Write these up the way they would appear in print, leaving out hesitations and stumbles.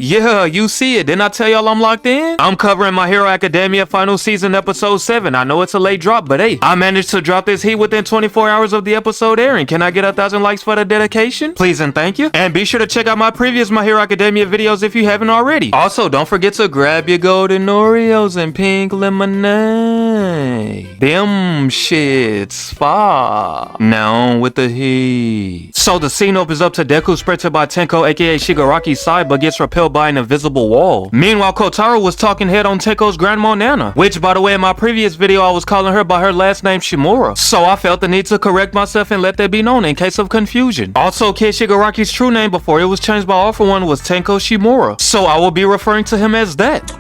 Yeah, you see it. Didn't I tell y'all I'm locked in? I'm covering My Hero Academia final season episode 7. I know it's a late drop, but hey, I managed to drop this heat within 24 hours of the episode airing. Can I get 1,000 likes for the dedication? Please and thank you. And be sure to check out my previous My Hero Academia videos if you haven't already. Also, don't forget to grab your golden Oreos and pink lemonade. Them shits fire. Now on with the heat. So the scene opens up to Deku sprinted by Tenko aka Shigaraki's side but gets repelled by an invisible wall. Meanwhile, Kotaro was talking head on Tenko's grandma Nana, which by the way in my previous video I was calling her by her last name Shimura. So I felt the need to correct myself and let that be known in case of confusion. Also, Kid Shigaraki's true name before it was changed by All For One was Tenko Shimura, so I will be referring to him as that.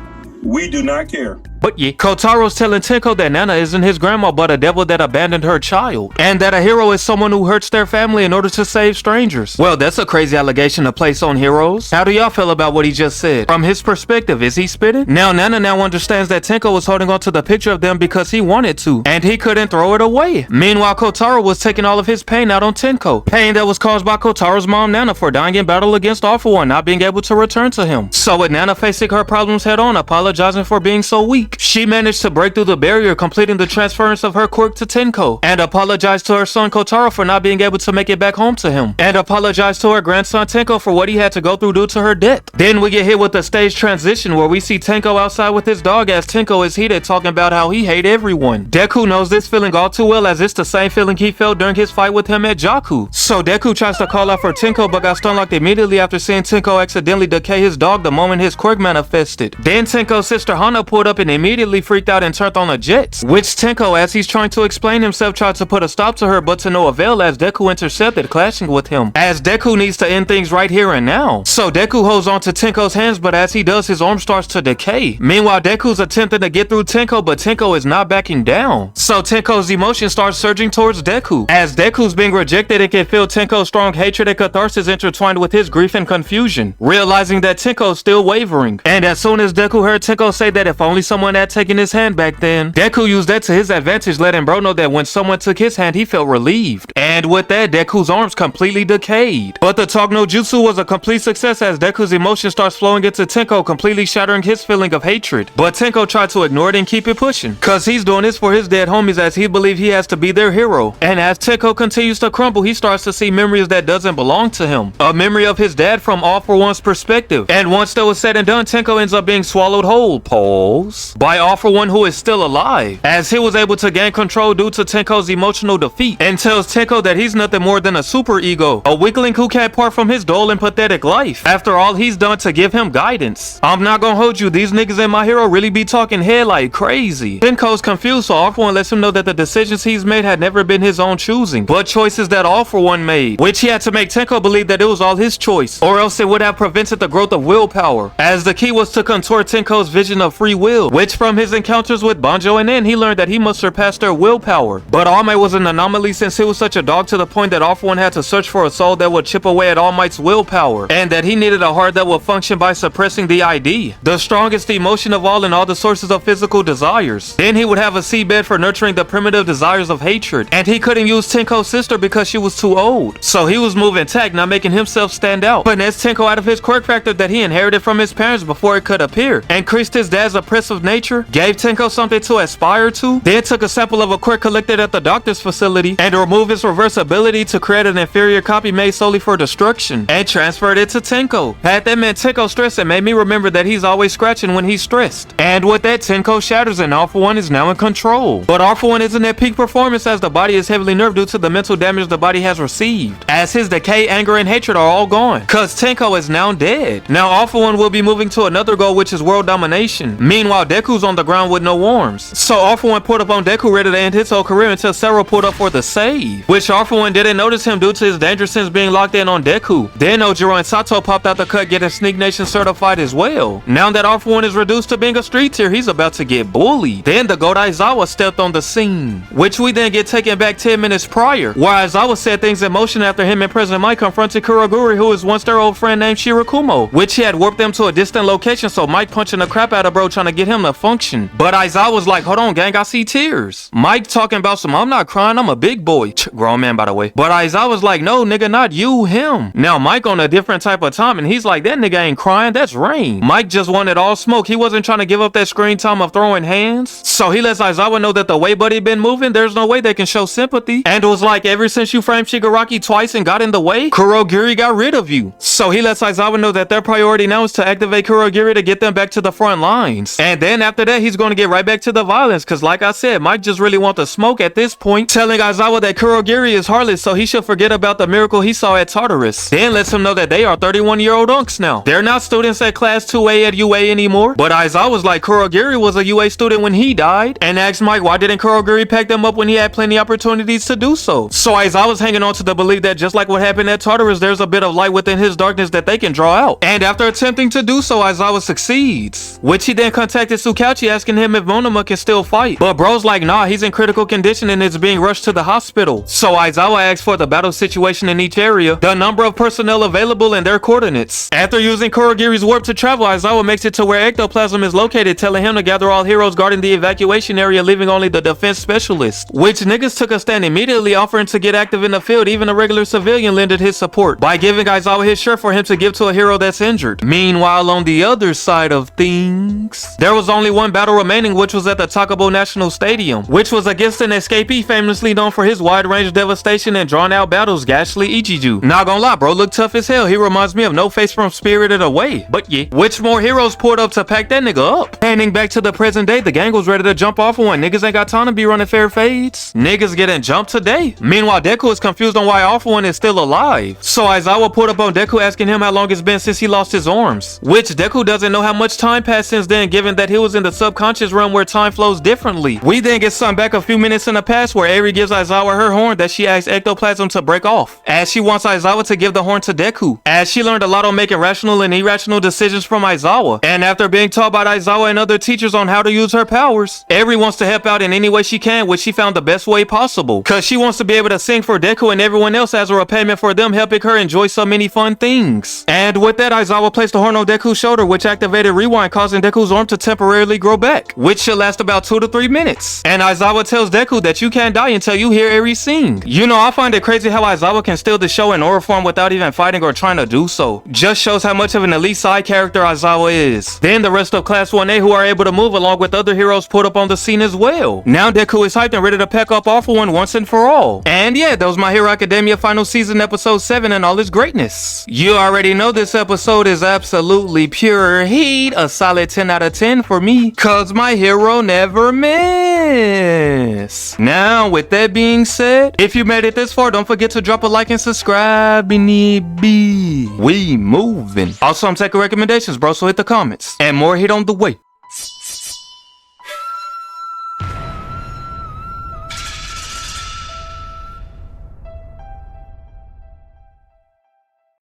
We do not care. But yeah, Kotaro's telling Tenko that Nana isn't his grandma but a devil that abandoned her child, and that a hero is someone who hurts their family in order to save strangers. Well, that's a crazy allegation to place on heroes. How do y'all feel about what he just said? From his perspective, is he spitting? Now Nana now understands that Tenko was holding on to the picture of them because he wanted to, and he couldn't throw it away. Meanwhile, Kotaro was taking all of his pain out on Tenko, pain that was caused by Kotaro's mom Nana for dying in battle against All For One, not being able to return to him. So with Nana facing her problems head on, apologizing for being so weak, she managed to break through the barrier, completing the transference of her quirk to Tenko, and apologized to her son Kotaro for not being able to make it back home to him, and apologized to her grandson Tenko for what he had to go through due to her death. Then we get hit with a stage transition where we see Tenko outside with his dog as Tenko is heated, talking about how he hate everyone. Deku knows this feeling all too well as it's the same feeling he felt during his fight with him at Jakku. So Deku tries to call out for Tenko but got stun locked immediately after seeing Tenko accidentally decay his dog the moment his quirk manifested. Then Tenko's sister Hana pulled up and immediately freaked out and turned on the jets, which Tenko, as he's trying to explain himself, tried to put a stop to her but to no avail as Deku intercepted, clashing with him, as Deku needs to end things right here and now. So Deku holds on to Tenko's hands, but as he does, his arm starts to decay. Meanwhile, Deku's attempting to get through Tenko, but Tenko is not backing down. So Tenko's emotion starts surging towards Deku, as Deku's being rejected and can feel Tenko's strong hatred and catharsis intertwined with his grief and confusion, realizing that Tenko's still wavering. And as soon as Deku heard Tenko say that if only someone had taken his hand back then, Deku used that to his advantage, letting bro know that when someone took his hand he felt relieved. And with that, Deku's arms completely decayed. But the talk no jutsu was a complete success as Deku's emotion starts flowing into Tenko, completely shattering his feeling of hatred. But Tenko tried to ignore it and keep it pushing, cause he's doing this for his dead homies as he believes he has to be their hero. And as Tenko continues to crumble, he starts to see memories that doesn't belong to him. A memory of his dad from All For One's perspective. And once that was said and done, Tenko ends up being swallowed whole, pause, by All For One, who is still alive, as he was able to gain control due to Tenko's emotional defeat, and tells Tenko that he's nothing more than a super ego, a weakling who can't part from his dull and pathetic life after all he's done to give him guidance. I'm not gonna hold you, these niggas in My Hero really be talking head like crazy. Tenko's confused, so All For One lets him know that the decisions he's made had never been his own choosing, but choices that All For One made, which he had to make Tenko believe that it was all his choice, or else it would have prevented the growth of willpower, as the key was to contort Tenko's vision of free will, which from his encounters with Banjo and N, he learned that he must surpass their willpower. But All Might was an anomaly since he was such a dog to the point that All For One had to search for a soul that would chip away at All Might's willpower, and that he needed a heart that would function by suppressing the ID, the strongest emotion of all and all the sources of physical desires. Then he would have a seabed for nurturing the primitive desires of hatred, and he couldn't use Tenko's sister because she was too old. So he was moving tack, not making himself stand out, finessed Tenko out of his quirk factor that he inherited from his parents before it could appear, increased his dad's oppressive nature, gave Tenko something to aspire to, then took a sample of a quirk collected at the doctor's facility and removed its reversibility to create an inferior copy made solely for destruction, and transferred it to Tenko. Had that meant Tenko stressed, and made me remember that he's always scratching when he's stressed. And with that, Tenko shatters and All For One is now in control. But All For One isn't at peak performance as the body is heavily nerfed due to the mental damage the body has received, as his decay, anger, and hatred are all gone, cause Tenko is now dead. Now All For One will be moving to another goal, which is world domination. Meanwhile, Deku's on the ground with no arms. So All For One pulled up on Deku ready to end his whole career until Sero pulled up for the save, which All For One didn't notice him due to his danger sense being locked in on Deku. Then Ojiro and Sato popped out the cut getting Sneak Nation certified as well. Now that All For One is reduced to being a street tier, he's about to get bullied. Then the goat Aizawa stepped on the scene, which we then get taken back 10 minutes prior, where Aizawa set things in motion after him and President Mike confronted Kuroguri, who is once their old friend named Shirakumo, which he had warped them to a distant location, so Mike punching the crap out of bro trying to get him to to function. But Aizawa was like, hold on gang, I see tears. Mike talking about some, I'm not crying, I'm a big boy. Grown man by the way. But Aizawa was like, no nigga, not you, him. Now Mike on a different type of time and he's like, that nigga ain't crying, that's rain. Mike just wanted all smoke. He wasn't trying to give up that screen time of throwing hands. So he lets Aizawa know that the way buddy been moving, there's no way they can show sympathy. And was like, ever since you framed Shigaraki twice and got in the way, Kurogiri got rid of you. So he lets Aizawa know that their priority now is to activate Kurogiri to get them back to the front lines. And then after that, he's going to get right back to the violence. Cause like I said, Mike just really want the smoke at this point, telling Aizawa that Kurogiri is heartless, so he should forget about the miracle he saw at Tartarus. Then lets him know that they are 31-year-old unks now. They're not students at class 2A at UA anymore. But Aizawa was like, Kurogiri was a UA student when he died, and asked Mike why didn't Kurogiri pack them up when he had plenty opportunities to do so. So Aizawa's hanging on to the belief that just like what happened at Tartarus, there's a bit of light within his darkness that they can draw out. And after attempting to do so, Aizawa succeeds, which he then contacted Tsukauchi asking him if Monoma can still fight. But bro's like, nah, he's in critical condition and is being rushed to the hospital. So Aizawa asks for the battle situation in each area, the number of personnel available, and their coordinates. After using Kurogiri's warp to travel, Aizawa makes it to where ectoplasm is located, telling him to gather all heroes guarding the evacuation area, leaving only the defense specialist. Which niggas took a stand immediately, offering to get active in the field. Even a regular civilian lended his support by giving Aizawa his shirt for him to give to a hero that's injured. Meanwhile, on the other side of things, there was only one battle remaining, which was at the Takabo National Stadium, which was against an escapee famously known for his wide-range devastation and drawn-out battles, Gashly Ichiju. Not gonna lie, bro, look tough as hell. He reminds me of No Face from Spirited Away. But yeah, which more heroes pulled up to pack that nigga up? Panning back to the present day, the gang was ready to jump off one. Niggas ain't got time to be running fair fades. Niggas getting jumped today. Meanwhile, Deku is confused on why Alpha One is still alive. So Aizawa pulled up on Deku asking him how long it's been since he lost his arms. Which Deku doesn't know how much time passed since then, given that he was in the subconscious realm where time flows differently. We then get some back a few minutes in the past where Eri gives Aizawa her horn that she asks ectoplasm to break off, as she wants Aizawa to give the horn to Deku, as she learned a lot on making rational and irrational decisions from Aizawa. And after being taught by Aizawa and other teachers on how to use her powers, Eri wants to help out in any way she can, which she found the best way possible, cause she wants to be able to sing for Deku and everyone else as a repayment for them helping her enjoy so many fun things. And with that, Aizawa placed the horn on Deku's shoulder, which activated Rewind, causing Deku's arm to temporarily grow back, which should last about 2 to 3 minutes. And Aizawa tells Deku that you can't die until you hear Eri sing. You know, I find it crazy how Aizawa can steal the show in aura form without even fighting or trying to do so. Just shows how much of an elite side character Aizawa is. Then the rest of Class 1A who are able to move along with other heroes pulled up on the scene as well. Now Deku is hyped and ready to pack up Alpha One once and for all. And yeah, that was My Hero Academia final season episode 7 and all its greatness. You already know this episode is absolutely pure heat, a solid 10 out of 10 for me, cause my hero never miss. Now with that being said, if you made it this far, don't forget to drop a like and subscribe. We moving. Also, I'm taking recommendations, bro, so hit the comments. And more heat on the way.